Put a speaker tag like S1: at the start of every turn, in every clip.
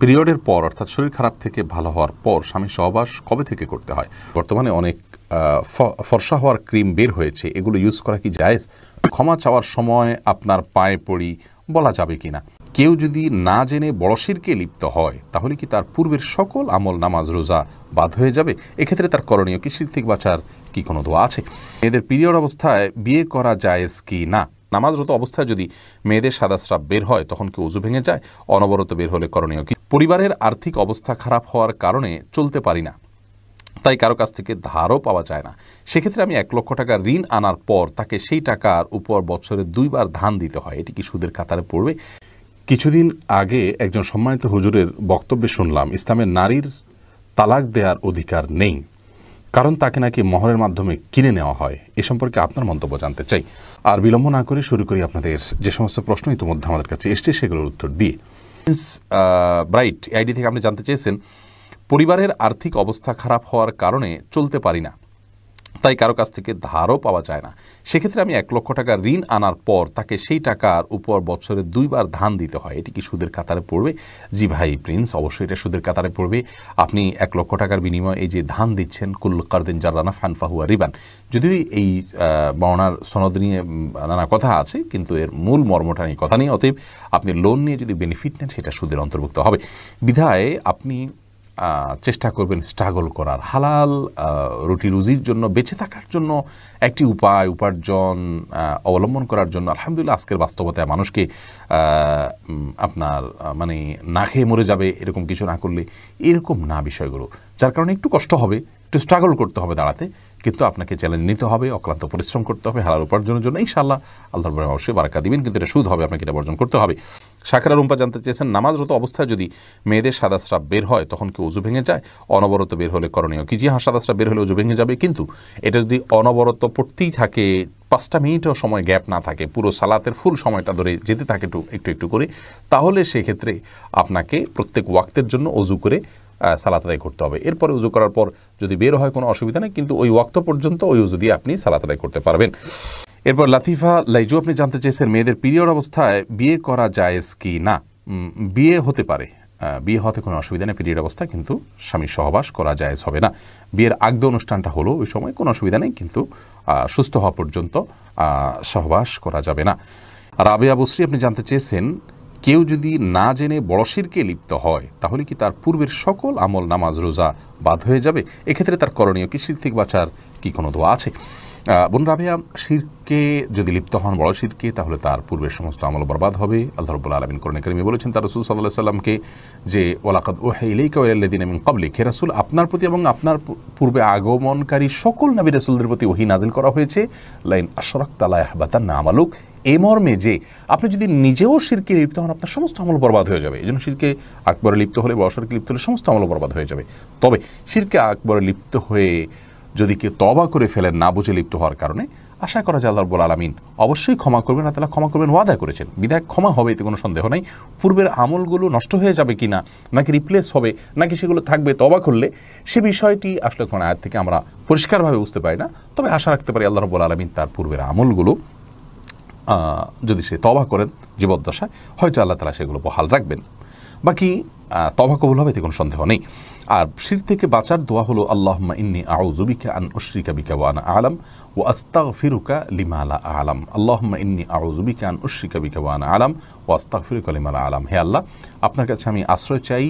S1: পিরিয়ডের পর অর্থাৎ শরীর খারাপ থেকে ভালো হওয়ার পর স্বামী সহবাস কবে থেকে করতে হয়? বর্তমানে অনেক ফর্সা হওয়ার ক্রিম বের হয়েছে, এগুলো ইউজ করা কি জায়েজ? ক্ষমা চাওয়ার সময় আপনার পায়ে পড়ি বলা যাবে কিনা? কেউ যদি না জেনে বড় শিরকে লিপ্ত হয় তাহলে কি তার পূর্বের সকল আমল নামাজ রোজা বাদ হয়ে যাবে? এক্ষেত্রে তার করণীয় কি? শিরক থেকে বাঁচার কি কোনো দোয়া আছে? মেয়েদের পিরিয়ড অবস্থায় বিয়ে করা জায়েজ কি না? নামাজরত অবস্থায় যদি মেয়েদের সাদা স্রাব বের হয় তখন কি ওযু ভেঙে যায়? অনবরত বের হলে করণীয় কি? পরিবারের আর্থিক অবস্থা খারাপ হওয়ার কারণে চলতে পারি না, তাই কারো কাছ থেকে ধারও পাওয়া যায় না, সেক্ষেত্রে আমি 1 লক্ষ টাকা ঋণ আনার পর তাকে সেই টাকার উপর বছরে 2 বার ধান দিতে হয়, এটি কি সুদের কাতারে পড়বে? কিছুদিন আগে একজন সম্মানিত হুজুরের বক্তব্যে শুনলাম ইসলামের নারীর তালাক দেওয়ার অধিকার নেই, কারণ তাকে নাকি মহরের মাধ্যমে কিনে নেওয়া হয়। এ সম্পর্কে আপনার মন্তব্য জানতে চাই। আর বিলম্ব না করে শুরু করি আপনাদের যে সমস্ত প্রশ্ন ইতিমধ্যে আমাদের কাছে এসছে সেগুলোর উত্তর দিয়ে। ব্রাইট আইডি থেকে আপনি জানতে চেয়েছেন, পরিবারের আর্থিক অবস্থা খারাপ হওয়ার কারণে চলতে পারি না, তাই কারো কাছ থেকে ধারও পাওয়া যায় না, সেক্ষেত্রে আমি 1 লক্ষ টাকা ঋণ আনার পর তাকে সেই টাকার উপর বছরে 2 বার ধান দিতে হয়, এটি কি সুদের কাতারে পড়বে? জি ভাই প্রিন্স, অবশ্যই এটা সুদের কাতারে পড়বে। আপনি 1 লক্ষ টাকার বিনিময়ে এই যে ধান দিচ্ছেন, কুল্লু কারদিন জাররানা ফানফাহুয়া রিবান, যদিও এই বর্ণার সনদ নিয়ে নানা কথা আছে, কিন্তু এর মূল মর্মটা নিয়ে কথা নেই। অতএব আপনি লোন নিয়ে যদি বেনিফিট নেন সেটা সুদের অন্তর্ভুক্ত হবে। বিধায় আপনি চেষ্টা করবেন স্ট্রাগল করার, হালাল রুটি রুজির জন্য, বেঁচে থাকার জন্য একটি উপায় উপার্জন অবলম্বন করার জন্য। আলহামদুলিল্লাহ আজকের বাস্তবতায় মানুষকে আপনার মানে না খেয়ে মরে যাবে এরকম কিছু না করলে এরকম না বিষয়গুলো, যার কারণে একটু কষ্ট হবে, একটু স্ট্রাগল করতে হবে দাঁড়াতে, কিন্তু আপনাকে চ্যালেঞ্জ নিতে হবে, অক্লান্ত পরিশ্রম করতে হবে হালাল উপার্জনের জন্য। ইনশাআল্লাহ আল্লাহর বলে অবশ্যই বারাকা দিবেন, কিন্তু এটা সুদ হবে, আপনাকে এটা বর্জন করতে হবে। শাকরা রুম্পা জানতে চেয়েছেন, নামাজরত অবস্থায় যদি মেয়েদের সাদা স্রাব বের হয় তখন কি ওযু ভেঙে যায়? অনবরত বের হলে করণীয় কি? জি হ্যাঁ, সাদা স্রাব বের হলে ওযু ভেঙে যাবে, কিন্তু এটা যদি অনবরত পড়তেই থাকে, 5টা মিনিটও সময় গ্যাপ না থাকে, পুরো সালাতের ফুল সময়টা ধরে যেতে থাকে একটু একটু করে, তাহলে সেক্ষেত্রে আপনাকে প্রত্যেক ওয়াক্তের জন্য ওযু করে সালাত আদায় করতে হবে। এরপরে ওযু করার পর যদি বের হয় কোনো অসুবিধা নেই, কিন্তু ওই ওয়াক্ত পর্যন্ত ওই ওযু দিয়ে আপনি সালাত আদায় করতে পারবেন। এরপর লাতিফা লাইজু আপনি জানতে চেয়েছেন, মেয়েদের পিরিয়ড অবস্থায় বিয়ে করা জায়েজ কি না? বিয়ে হতে পারে, বিয়ে হতে কোনো অসুবিধা নেই পিরিয়ড অবস্থায়, কিন্তু স্বামী সহবাস করা জায়েজ হবে না। বিয়ের আগ্দ অনুষ্ঠানটা হলো ওই সময় কোনো অসুবিধা নেই, কিন্তু সুস্থ হওয়া পর্যন্ত সহবাস করা যাবে না। রাবেয়া বসরি আপনি জানতে চেয়েছেন, কেউ যদি না জেনে বড় শিরকে লিপ্ত হয় তাহলে কি তার পূর্বের সকল আমল নামাজ রোজা বাদ হয়ে যাবে? এক্ষেত্রে তার করণীয় কি? শিরক থেকে বাঁচার কি কোনো দোয়া আছে? বোন রাবেয়া, শিরকে যদি লিপ্ত হন, বড় শিরকে, তাহলে তার পূর্বের সমস্ত আমল বরবাদ হবে। আল্লাহ রাব্বুল আলামিন কোরআনে কারিমে বলেছেন তার রাসূল সাল্লাল্লাহু আলাইহি সাল্লামকে যে ওয়ালাকাদ উহিয়া ইলাইকা ওয়া ইলাল্লাযিনা মিন ক্বাবলিক, হে রাসূল আপনার প্রতি এবং আপনার পূর্বে আগমনকারী সকল নবী রাসূলদের প্রতি ওহী নাযিল করা হয়েছে, লাইন আশরাকতা লা ইয়াহবাতান্না আমালুক, এই মর্মে যে আপনি যদি নিজেও শিরকে লিপ্ত হন আপনার সমস্ত আমল বরবাদ হয়ে যাবে। এই জন্য শিরকে আকবরে লিপ্ত হলে, বড় শিরকে লিপ্ত হলে সমস্ত আমল বরবাদ হয়ে যাবে। তবে শিরকে আকবরে লিপ্ত হয়ে যদি কেউ তওবা করে ফেলেন না বুঝে লিপ্ত হওয়ার কারণে, আশা করা যায় আল্লাহ রাব্বুল আলামিন অবশ্যই ক্ষমা করবেন, আল্লাহ তাআলা ক্ষমা করবেন, ওয়াদা করেছেন, বিধায় ক্ষমা হবে, এতে কোনো সন্দেহ নাই। পূর্বের আমলগুলো নষ্ট হয়ে যাবে কিনা, নাকি রিপ্লেস হবে, নাকি সেগুলো থাকবে তওবা করলে, সে বিষয়টি আসলে কোন আয়াত থেকে আমরা পরিষ্কারভাবে বুঝতে পারি না। তবে আশা রাখতে পারি আল্লাহ রাব্বুল আলামিন তার পূর্বের আমলগুলো যদি সে তওবা করেন জীবদ্দশায়, হয়তো আল্লাহ তাআলা সেগুলো বহাল রাখবেন, বাকি তওবা কবুল হবে, এতে কোনো সন্দেহ নেই। আর শিরক থেকে বাঁচার দোয়া হলো, আল্লাহুম্মা ইন্নী আউযু বিকা আন উশরিকা বিকা ওয়া আনা আ'লাম ওয়া আস্তাগফিরুকা লিমা লা আ'লাম। আল্লাহুম্মা ইন্নী আউযু বিকা আন উশরিকা বিকা ওয়া আনা আ'লাম ওয়া আস্তাগফিরুকা লিমা লা আ'লাম। হে আল্লাহ, আপনার কাছে আমি আশ্রয় চাই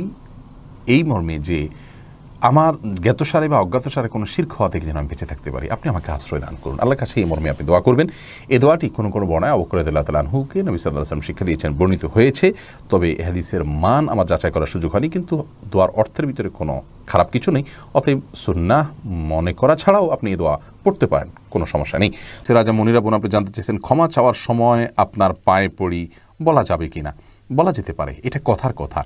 S1: এই মর্মে যে আমার জ্ঞাতসারে বা অজ্ঞাতসারে কোনো শিরক হওয়া থেকে যেন আমি বেঁচে থাকতে পারি, আপনি আমাকে আশ্রয় দান করুন। আল্লাহর কাছে এই মর্মে আপনি দোয়া করবেন। এই দোয়াটি কোনো কোনো বর্ণায় আবু হুরায়রা রাদিয়াল্লাহু তাআলা আনহুকে নবী সাল্লাল্লাহু আলাইহি ওয়াসাল্লাম শিক্ষা দিয়েছেন, বর্ণিত হয়েছে। তবে হাদিসের মান আমার যাচাই করার সুযোগ হয়নি, কিন্তু দোয়ার অর্থের ভিতরে কোনো খারাপ কিছু নেই। অতএব সুন্নাহ মনে করা ছাড়াও আপনি এই দোয়া পড়তে পারেন, কোনো সমস্যা নেই। সিরাজা মনিরা বোন আপনি জানতে চেয়েছেন, ক্ষমা চাওয়ার সময় আপনার পায়ে পড়ি বলা যাবে কিনা? বলা যেতে পারে, এটা কথার কথা।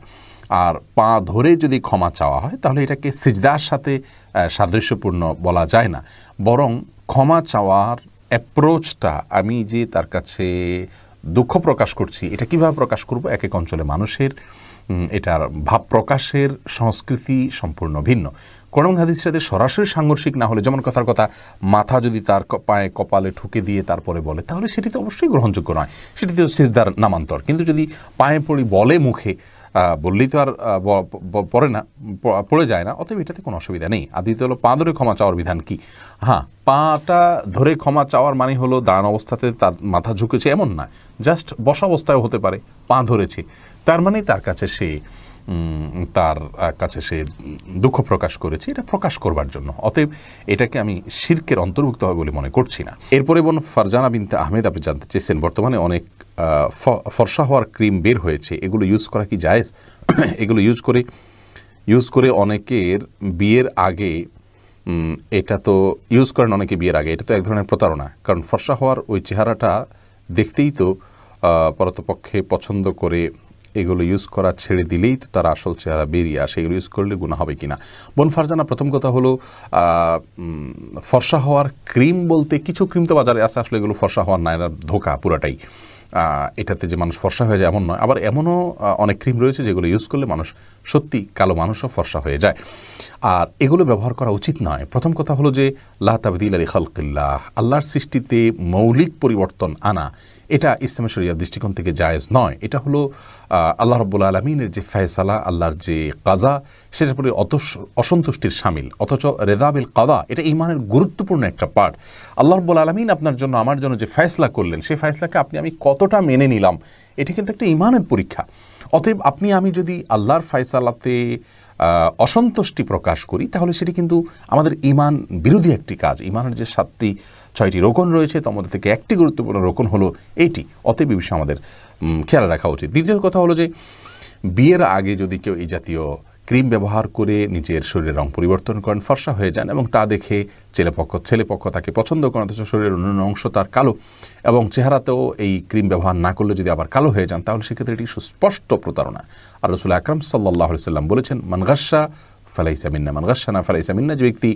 S1: আর পা ধরে যদি ক্ষমা চাওয়া হয় তাহলে এটাকে সিজদার সাথে সাদৃশ্যপূর্ণ বলা যায় না, বরং ক্ষমা চাওয়ার অ্যাপ্রোচটা, আমি যে তার কাছে দুঃখ প্রকাশ করছি, এটা কিভাবে প্রকাশ করব? এক এক অঞ্চলে মানুষের এটার ভাব প্রকাশের সংস্কৃতি সম্পূর্ণ ভিন্ন। কোরআন হাদিসের সাথে সরাসরি সাংঘর্ষিক না হলে, যেমন কথার কথা মাথা যদি তার পায়ে কপালে ঠুকে দিয়ে তারপরে বলে, তাহলে সেটি তো অবশ্যই গ্রহণযোগ্য নয়, সেটি তো সিজদার নামান্তর। কিন্তু যদি পায়ে পড়ি বলে মুখে, বললেই তো আর পড়ে না, পড়ে যায় না, অতএব এটাতে কোনো অসুবিধা নেই। আর দ্বিতীয় হলো পা ধরে ক্ষমা চাওয়ার বিধান কি? হ্যাঁ, পাটা ধরে ক্ষমা চাওয়ার মানে হলো দাঁড়ানো অবস্থাতে তার মাথা ঝুঁকেছে এমন না, জাস্ট বসা অবস্থায়ও হতে পারে, পা ধরেছে, তার মানে তার কাছে সে দুঃখ প্রকাশ করেছে, এটা প্রকাশ করবার জন্য। অতএব এটাকে আমি শিরকের অন্তর্ভুক্ত হবে বলে মনে করছি না। এরপরে বোন ফারজানা বিনতে আহমেদ আপনি জানতে চেয়েছেন, বর্তমানে অনেক ফর্সা হওয়ার ক্রিম বের হয়েছে, এগুলো ইউজ করা কি জায়েজ? এগুলো ইউজ করে অনেকের বিয়ের আগে, এটা তো ইউজ করেন অনেকে বিয়ের আগে, এটা তো এক ধরনের প্রতারণা। কারণ ফর্সা হওয়ার ওই চেহারাটা দেখতেই তো পরতপক্ষে পছন্দ করে এগুলো ইউজ করা ছেড়ে দিলেই তো তার আসল চেহারা বেরিয়ে আসে। এগুলো ইউজ করলে গুনাহ হবে কিনা? বোন ফারজানা, প্রথম কথা হলো ফর্সা হওয়ার ক্রিম বলতে কিছু ক্রিম তো বাজারে আসে, আসলে এগুলো ফর্সা হওয়ার না, এরা ধোঁকা পুরাটাই। এটাতে যে মানুষ ফর্সা হয়ে যায় এমন নয়। আবার এমনও অনেক ক্রিম রয়েছে যেগুলো ইউজ করলে মানুষ সত্যি কালো মানুষও ফর্সা হয়ে যায়, আর এগুলো ব্যবহার করা উচিত নয়। প্রথম কথা হলো যে লা তাবদীলা লিখালকিল্লাহ, আল্লাহর সৃষ্টিতে মৌলিক পরিবর্তন আনা, এটা ইসলামের শরিয়ার দৃষ্টিকোণ থেকে জায়েজ নয়। এটা হলো আল্লাহ রাব্বুল আলামিনের যে ফয়সালা, আল্লাহর যে কাজা, সেটার প্রতি অসন্তুষ্টির শামিল। অথচ রেদা বিল কাদা এটা ঈমানের গুরুত্বপূর্ণ একটা পার্ট। আল্লাহ রাব্বুল আলামিন আপনার জন্য আমার জন্য যে ফয়সলা করলেন, সেই ফয়সলাকে আমি কতটা মেনে নিলাম, এটা কিন্তু একটা ঈমানের পরীক্ষা। অতএব আমি যদি আল্লাহর ফয়সালাতে অসন্তুষ্টি প্রকাশ করি, তাহলে সেটি কিন্তু আমাদের ঈমান বিরোধী একটি কাজ। ঈমানের যে 6টি রোকন রয়েছে, তার মধ্যে থেকে একটি গুরুত্বপূর্ণ রোকন হলো এইটি। অতএব এই বিষয়ে আমাদের খেয়াল রাখা উচিত। দ্বিতীয় কথা হলো যে বিয়ের আগে যদি কেউ এই জাতীয় ক্রিম ব্যবহার করে নিজের শরীরের রং পরিবর্তন করেন, ফর্সা হয়ে যান, এবং তা দেখে ছেলেপক্ষ তাকে পছন্দ করেন, অথচ শরীরের অন্যান্য অংশ তার কালো, এবং চেহারাতেও এই ক্রিম ব্যবহার না করলে যদি আবার কালো হয়ে যান, তাহলে সেক্ষেত্রে এটি সুস্পষ্ট প্রতারণা। আর রাসূল আকরাম সাল্লাল্লাহু আলাইহি ওয়াসাল্লাম বলেছেন, মান গাশশা ফালাইসা মিন্না, মান গাশশানা ফালাইসা মিন্না, যে ব্যক্তি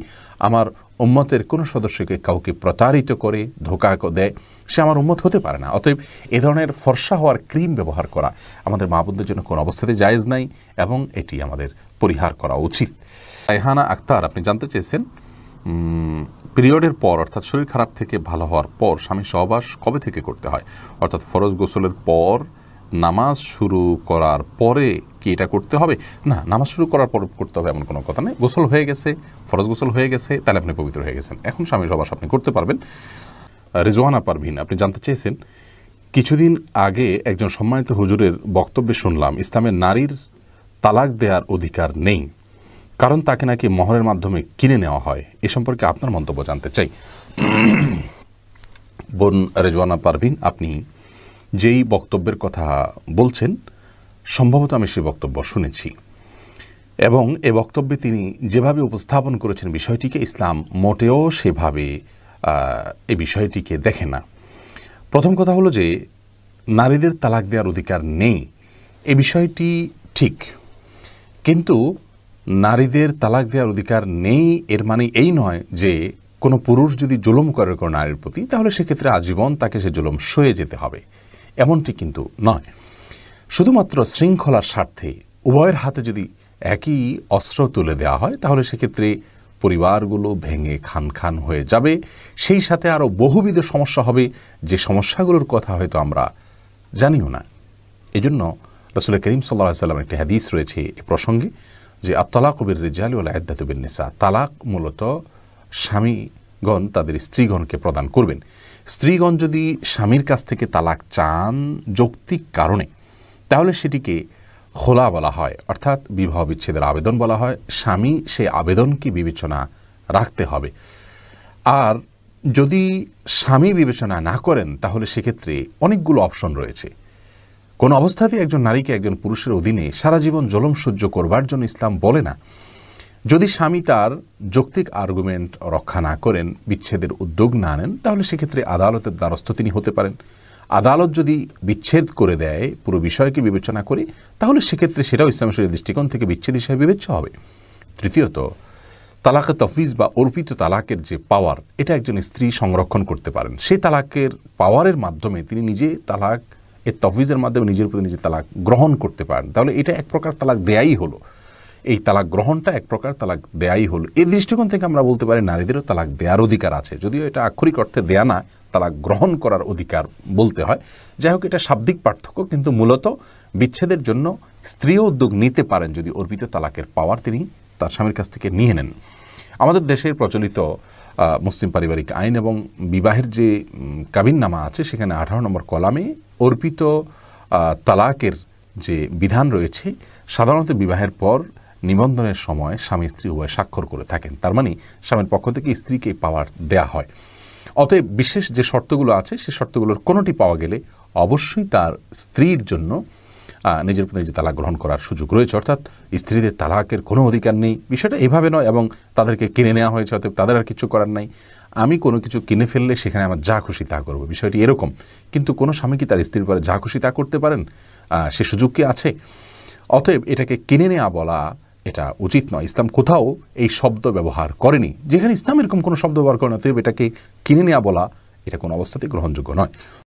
S1: আমার উম্মতের কোনো সদস্যকে কাউকে প্রতারিত করে ধোঁকা দেয়, সে আমার উম্মত হতে পারে না। অতএব এ ধরনের ফর্সা হওয়ার ক্রিম ব্যবহার করা আমাদের মা বোনদের জন্য কোনো অবস্থাতে জায়েজ নাই, এবং এটি আমাদের পরিহার করা উচিত। রায়হানা আক্তার আপনি জানতে চেয়েছেন, পিরিয়ডের পর অর্থাৎ শরীর খারাপ থেকে ভালো হওয়ার পর স্বামী সহবাস কবে থেকে করতে হয়? অর্থাৎ ফরজ গোসলের পর নামাজ শুরু করার পরে কি এটা করতে হবে? না, নামাজ শুরু করার পর করতে হবে এমন কোনো কথা নেই। গোসল হয়ে গেছে, ফরজ গোসল হয়ে গেছে, তাহলে আপনি পবিত্র হয়ে গেছেন, এখন স্বামী সহবাস আপনি করতে পারবেন। রিজওয়ানা পারভিন আপনি জানতে চেয়েছেন, কিছুদিন আগে একজন সম্মানিত হুজুরের বক্তব্যে শুনলাম ইসলামের নারীর তালাক দেওয়ার অধিকার নেই, কারণ তাকে নাকি মহরের মাধ্যমে কিনে নেওয়া হয়। এ সম্পর্কে আপনার মন্তব্য জানতে চাই। বোন রেজওয়ানা পারভিন, আপনি যেই বক্তব্যের কথা বলছেন, সম্ভবত আমি সেই বক্তব্য শুনেছি, এবং এ বক্তব্যে তিনি যেভাবে উপস্থাপন করেছেন বিষয়টিকে, ইসলাম মোটেও সেভাবে এই বিষয়টিকে দেখে না। প্রথম কথা হলো যে নারীদের তালাক দেওয়ার অধিকার নেই, এ বিষয়টি ঠিক, কিন্তু নারীদের তালাক দেওয়ার অধিকার নেই এর মানে এই নয় যে কোনো পুরুষ যদি জুলুম করে কোনো নারীর প্রতি, তাহলে সেক্ষেত্রে আজীবন তাকে সে জুলুম সয়ে যেতে হবে, এমনটি কিন্তু নয়। শুধুমাত্র শৃঙ্খলার স্বার্থে উভয়ের হাতে যদি একই অস্ত্র তুলে দেওয়া হয়, তাহলে সেক্ষেত্রে পরিবারগুলো ভেঙে খান খান হয়ে যাবে, সেই সাথে আরও বহুবিধ সমস্যা হবে, যে সমস্যাগুলোর কথা হয়তো আমরা জানিও না। এই জন্য রাসূল করিম সাল্লাল্লাহু আলাইহি ওয়াসাল্লামের একটি হাদিস রয়েছে এ প্রসঙ্গে, যে আত-তালাকু বির-রিজালি ওয়াল ইদ্দাতু বিন-নিসা, তালাক মূলত স্বামীগণ তাদের স্ত্রীগণকে প্রদান করবেন। স্ত্রীগণ যদি স্বামীর কাছ থেকে তালাক চান যৌক্তিক কারণে, তাহলে সেটিকে খোলা বলা হয়, অর্থাৎ বিবাহ বিচ্ছেদের আবেদন বলা হয়। স্বামী সেই আবেদনকে বিবেচনা রাখতে হবে। আর যদি স্বামী বিবেচনা না করেন, তাহলে সেক্ষেত্রে অনেকগুলো অপশন রয়েছে। কোন অবস্থাতেই একজন নারীকে একজন পুরুষের অধীনে সারা জীবন জুলুম সহ্য করবার জন্য ইসলাম বলে না। যদি স্বামী তার যৌক্তিক আর্গুমেন্ট রক্ষা না করেন, বিচ্ছেদের উদ্যোগ না নেন, তাহলে সেক্ষেত্রে আদালতের দ্বারস্থ তিনি হতে পারেন। আদালত যদি বিচ্ছেদ করে দেয় পুরো বিষয়কে বিবেচনা করে, তাহলে সেক্ষেত্রে সেটাও ইসলামের শরীয়তের দৃষ্টিকোণ থেকে বিচ্ছেদ হিসেবে বিবেচ্য হবে। তৃতীয়ত, তালাকে তফবিজ বা অর্পিত তালাকের যে পাওয়ার, এটা একজন স্ত্রী সংরক্ষণ করতে পারেন। সেই তালাকের পাওয়ারের মাধ্যমে তিনি নিজে তালাক এর তফবিজের মাধ্যমে নিজের প্রতি নিজে তালাক গ্রহণ করতে পারেন। তাহলে এটা এক প্রকার তালাক দেয়াই হলো, এই তালাক গ্রহণটা এক প্রকার তালাক দেয়াই হলো। এই দৃষ্টিকোণ থেকে আমরা বলতে পারি নারীদেরও তালাক দেওয়ার অধিকার আছে, যদিও এটা আক্ষরিক অর্থে দেয়া না, তালাক গ্রহণ করার অধিকার বলতে হয়। যাই হোক, এটা শাব্দিক পার্থক্য, কিন্তু মূলত বিচ্ছেদের জন্য স্ত্রীও উদ্যোগ নিতে পারেন যদি অর্পিত তালাকের পাওয়ার তিনি তার স্বামীর কাছ থেকে নিয়ে নেন। আমাদের দেশের প্রচলিত মুসলিম পারিবারিক আইন এবং বিবাহের যে কাবিননামা আছে সেখানে 18 নম্বর কলামে অর্পিত তালাকের যে বিধান রয়েছে, সাধারণত বিবাহের পর নিবন্ধনের সময় স্বামী স্ত্রী উভয় স্বাক্ষর করে থাকেন। তার মানে স্বামীর পক্ষ থেকে স্ত্রীকে পাওয়ার দেয়া হয়। অতএব বিশেষ যে শর্তগুলো আছে সেই শর্তগুলোর কোনোটি পাওয়া গেলে অবশ্যই তার স্ত্রীর জন্য নিজের প্রতি নিজে তালাক গ্রহণ করার সুযোগ রয়েছে, অর্থাৎ স্ত্রীদের তালাকের কোনো অধিকার নেই। বিষয়টা এভাবে নয় এবং তাদেরকে কিনে নেওয়া হয়েছে অতএব তাদের আর কিছু করার নাই, আমি কোনো কিছু কিনে ফেললে সেখানে আমার যা খুশি তা করবো, বিষয়টি এরকম। কিন্তু কোনো স্বামী কি তার স্ত্রীর পরে যা খুশি তা করতে পারেন? সে সুযোগ কি আছে? অতএব এটাকে কিনে নেওয়া বলা এটা উচিত নয়। ইসলাম কোথাও এই শব্দ ব্যবহার করেনি, যেখানে ইসলাম এরকম কোনো শব্দ ব্যবহার করে না, অতএব এটাকে কিনে নেওয়া বলা এটা কোনো অবস্থাতেই গ্রহণযোগ্য নয়।